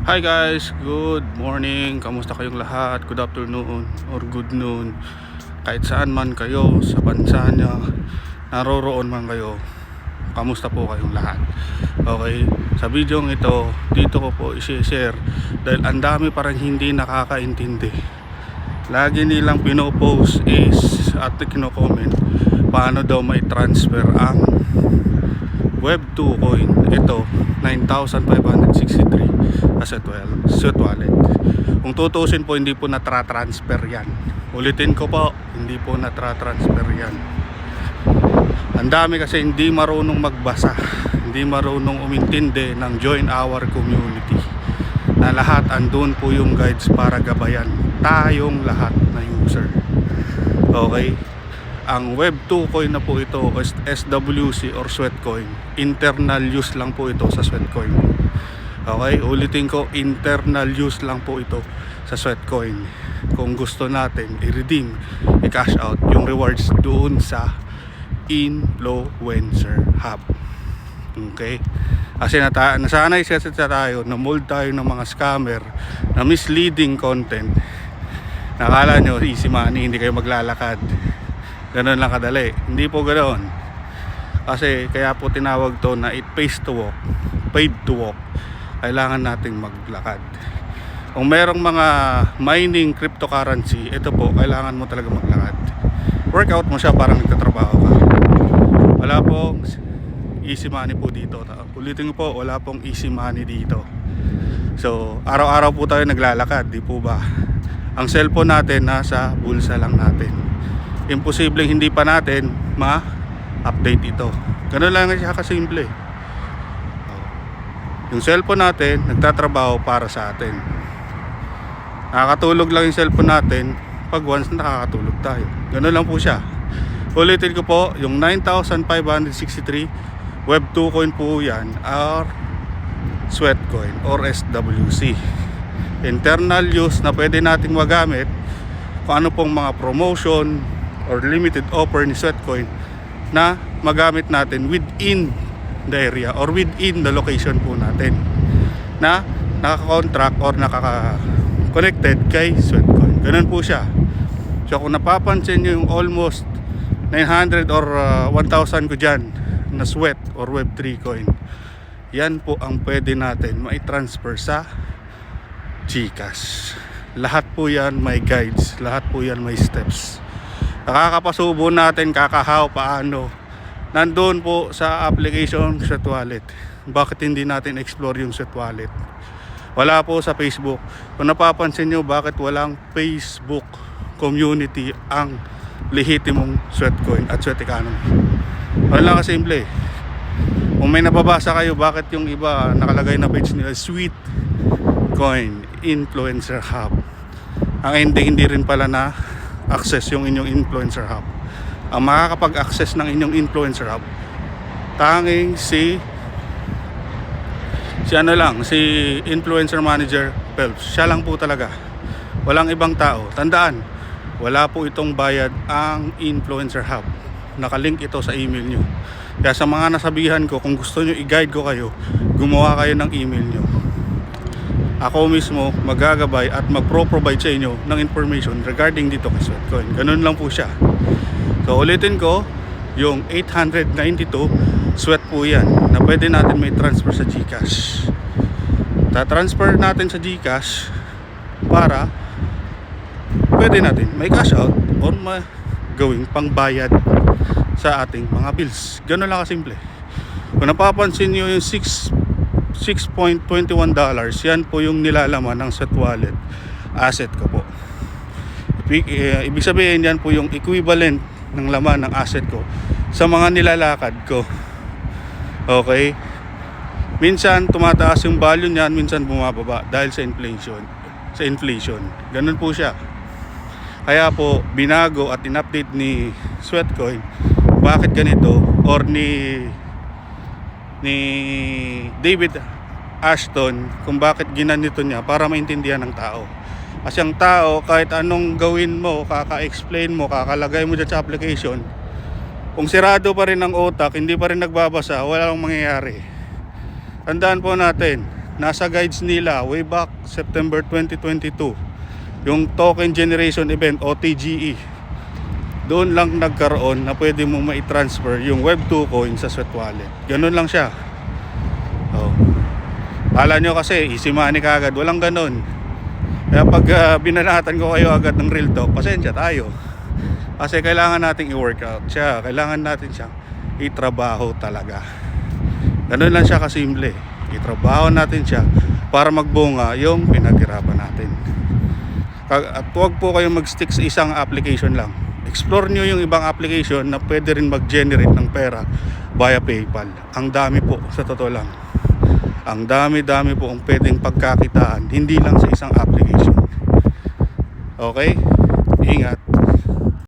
Hi guys, good morning. Kamusta kayong lahat? Good afternoon or good noon. Kahit saan man kayo sa bansa niya, naroroon man kayo, kamusta po kayong lahat? Okay, sa video ito, dito ko po i-share dahil ang dami parang hindi nakakaintindi. Lagi nilang pinopost is at kino-comment paano daw may transfer ang Web2 coin. Ito 9,563 as a sweat wallet. Kung tutusin po, hindi po natra-transfer yan. Ulitin ko po, hindi po natra-transfer yan. Ang dami kasi hindi marunong magbasa, hindi marunong umintindi ng join our community, na lahat andun po yung guides para gabayan tayong lahat na user. Okay, ang Web2 coin na po ito, SWC or Sweatcoin, internal use lang po ito sa Sweatcoin. Okay, ulitin ko, internal use lang po ito sa Sweatcoin. Kung gusto natin i-redeem, i-cash out yung rewards doon sa Influencer Hub. Okay, kasi nasanay siya tayo, na-mold tayo ng mga scammer na misleading content. Nakala nyo easy money, hindi kayo maglalakad. Ganun lang kadali. Hindi po ganoon. Kasi kaya po tinawag to na it pays to walk, paid to walk. Kailangan nating maglakad. Kung merong mga mining cryptocurrency, ito po, kailangan mo talaga maglakad. Workout mo siya, parang nagtatrabaho ka. Wala pong easy money po dito. Ulitin ko po, wala pong easy money dito. So, araw-araw po tayo naglalakad, di po ba? Ang cellphone natin nasa bulsa lang natin. Imposibleng hindi pa natin ma-update ito. Ganun lang siya kasimple. Yung cellphone natin nagtatrabaho para sa atin. Nakakatulog lang yung cellphone natin pag once nakakatulog tayo. Ganun lang po siya. Ulitin ko po, yung 9,563 Web2 coin po yan, or Sweatcoin or SWC. Internal use na pwede nating magamit kung ano pong mga promotion or limited offer ni Sweatcoin na magamit natin within the area or within the location po natin na naka-contract or nakaka-connected kay Sweatcoin. Ganun po siya. So kung napapansin nyo yung almost 900 or 1,000 ko dyan na Sweat or Web3 coin, yan po ang pwede natin mai-transfer sa GCash. Lahat po yan may guides, lahat po yan may steps. Nakakapasubo natin kakahaw paano. Nandun po sa application Sweat Wallet. Bakit hindi natin explore yung Sweat Wallet? Wala po sa Facebook. Kung napapansin nyo, bakit walang Facebook community ang lehitimong Sweatcoin at Sweat Economy? Wala kasi simple. Kung may nababasa kayo, bakit yung iba nakalagay na page nila Sweet Coin Influencer Hub? Ang hindi rin pala na access yung inyong Influencer Hub. Ang makakapag-access ng inyong Influencer Hub, tanging si Influencer Manager Phelps. Siya lang po talaga. Walang ibang tao. Tandaan, wala po itong bayad ang Influencer Hub. Nakalink ito sa email nyo. Kaya sa mga nasabihan ko, kung gusto nyo i-guide ko kayo, gumawa kayo ng email nyo. Ako mismo magagabay at magpro-provide sa inyo ng information regarding dito kay Sweatcoin. Ganun lang po siya. So ulitin ko, yung 892 Sweat po yan na pwede natin may transfer sa GCash. Ta-transfer natin sa GCash para pwede natin may cash out or gawing pangbayad sa ating mga bills. Ganun lang kasimple. Kung napapansin nyo yung $6.21, yan po yung nilalaman ng Sweat Wallet asset ko po. Ibig sabihin, yan po yung equivalent ng laman ng asset ko sa mga nilalakad ko. Okay, minsan tumataas yung value niyan, minsan bumababa dahil sa inflation. Ganun po siya. Kaya po binago at in-update ni Sweatcoin bakit ganito, or ni David Ashton kung bakit ginanito niya, para maintindihan ng tao. Kasi ang tao, kahit anong gawin mo, kaka-explain mo, kakalagay mo dyan sa application, kung sirado pa rin ang utak, hindi pa rin nagbabasa, wala lang mangyayari. Tandaan po natin, nasa guides nila way back September 2022, yung token generation event o TGE. Doon lang nagkaroon na pwede mo mai-transfer yung Web2 coin sa Sweat Wallet. Ganun lang siya. Oh. Kala nyo kasi easy money kagad, walang ganun. Kaya pag binanatan ko kayo agad ng real talk, pasensya tayo. Kasi kailangan nating i-workout siya, kailangan natin siyang itrabaho talaga. Ganun lang siya kasimple. Itrabaho natin siya para magbunga yung pinaghirapan natin. At huwag po kayong mag-stick sa isang application lang. Explore nyo yung ibang application na pwede rin mag-generate ng pera via PayPal. Ang dami po, sa totoo lang. Ang dami-dami po ang pwedeng pagkakitaan, hindi lang sa isang application. Okay? Ingat.